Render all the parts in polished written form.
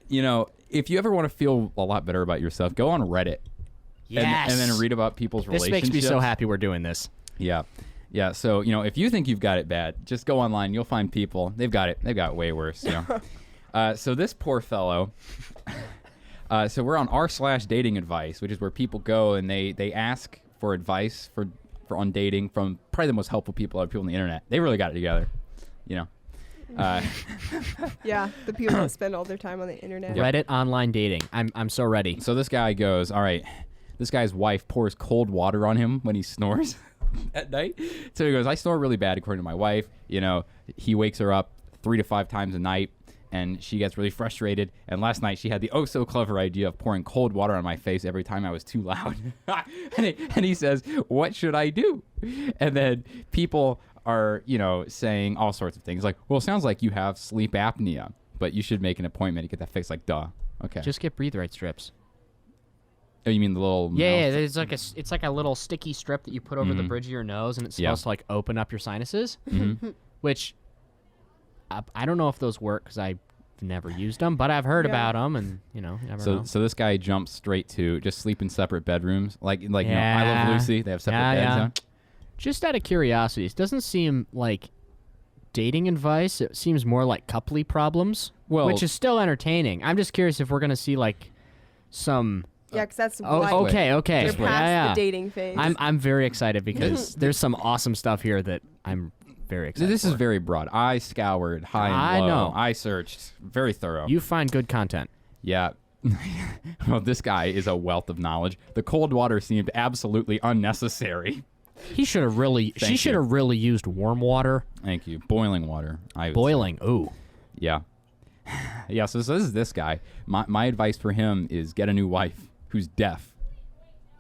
if you ever want to feel a lot better about yourself, go on Reddit. Yes. And then read about people's relationships. This makes me so happy we're doing this. Yeah. Yeah. So, if you think you've got it bad, just go online. You'll find people. They've got it way worse. So this poor fellow. So we're on r/dating advice, which is where people go and they ask for advice for on dating from probably the most helpful people on the internet. They really got it together. Yeah, the people that spend all their time on the internet. Reddit online dating. I'm so ready. So this guy goes, all right, this guy's wife pours cold water on him when he snores at night. So he goes, I snore really bad according to my wife. He wakes her up 3 to 5 times a night, and she gets really frustrated. And last night she had the oh-so-clever idea of pouring cold water on my face every time I was too loud. and he says, what should I do? And then people are, saying all sorts of things like, well, it sounds like you have sleep apnea, but you should make an appointment to get that fixed. Like, duh. Okay. Just get breathe right strips. Oh, you mean the little Yeah, it's like a little sticky strip that you put over the bridge of your nose, and it's supposed to like open up your sinuses, which I don't know if those work because I've never used them, but I've heard about them, and you never know. So this guy jumps straight to just sleep in separate bedrooms, like I Love Lucy. They have separate beds. Yeah. Just out of curiosity, it doesn't seem like dating advice. It seems more like coupley problems, which is still entertaining. I'm just curious if we're gonna see like some. Yeah, because that's okay. You're past the dating phase. I'm very excited because there's some awesome stuff here that I'm very excited This is very broad. I scoured high and low. I know. I searched. Very thorough. You find good content. Yeah. Well, this guy is a wealth of knowledge. The cold water seemed absolutely unnecessary. She should have really used warm water. Thank you. Boiling water. Boiling. Ooh. Yeah. Yeah, so this is this guy. My advice for him is get a new wife who's deaf.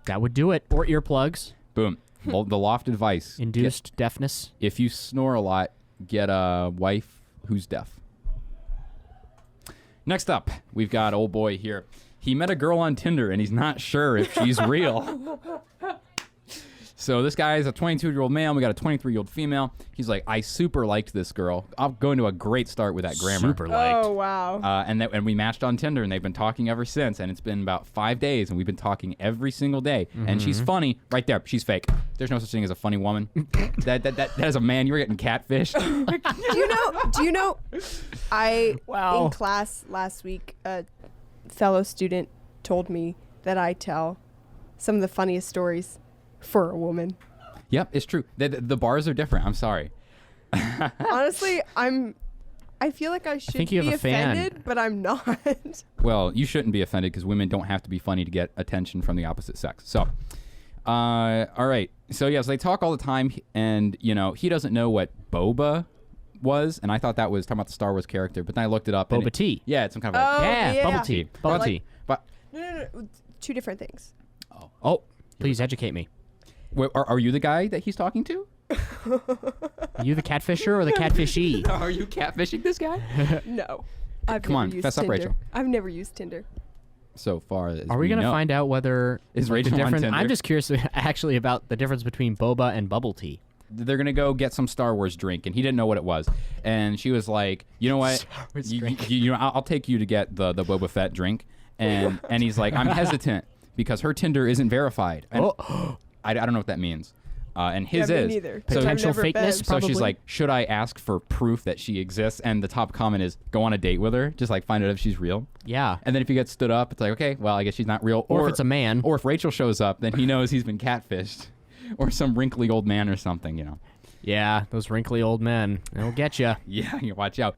That would do it. Or earplugs. Boom. The Loft advice. Induced deafness. If you snore a lot, get a wife who's deaf. Next up, we've got old boy here. He met a girl on Tinder, and he's not sure if she's real. So this guy is a 22-year-old male. We got a 23-year-old female. He's like, I super liked this girl. I'm going to a great start with that grammar. Super liked. Oh, wow. And we matched on Tinder, and they've been talking ever since. And it's been about 5 days, and we've been talking every single day. And she's funny. Right there. She's fake. There's no such thing as a funny woman. that is a man. You're getting catfished. Do you know? In class last week, a fellow student told me that I tell some of the funniest stories for a woman. Yep, it's true. The bars are different. I'm sorry. Honestly, I feel like I should be offended, but I'm not. Well, you shouldn't be offended because women don't have to be funny to get attention from the opposite sex. So, all right. So, yes, they talk all the time, and, he doesn't know what boba was, and I thought that was talking about the Star Wars character, but then I looked it up. Boba tea. Yeah, it's some kind of bubble tea. Bubble tea. But No. 2 different things. Oh, please educate me. Wait, are you the guy that he's talking to? Are you the catfisher or the catfishee? Are you catfishing this guy? No. Come on, fess up, Rachel. I've never used Tinder. So far as Are we going to find out whether is Rachel on Tinder? I'm just curious actually about the difference between boba and bubble tea. They're going to go get some Star Wars drink, and he didn't know what it was. And she was like, you know what? I'll take you to get the Boba Fett drink. And he's like, I'm hesitant because her Tinder isn't verified. And I don't know what that means. And his is. Neither. Potential fakeness, So probably. she's like, should I ask for proof that she exists? And the top comment is, go on a date with her. Just like find out if she's real. Yeah. And then if you get stood up, it's like, okay, well, I guess she's not real. Or if it's a man. Or if Rachel shows up, then he knows he's been catfished. Or some wrinkly old man or something, Yeah, those wrinkly old men. They'll get you. Yeah, you watch out.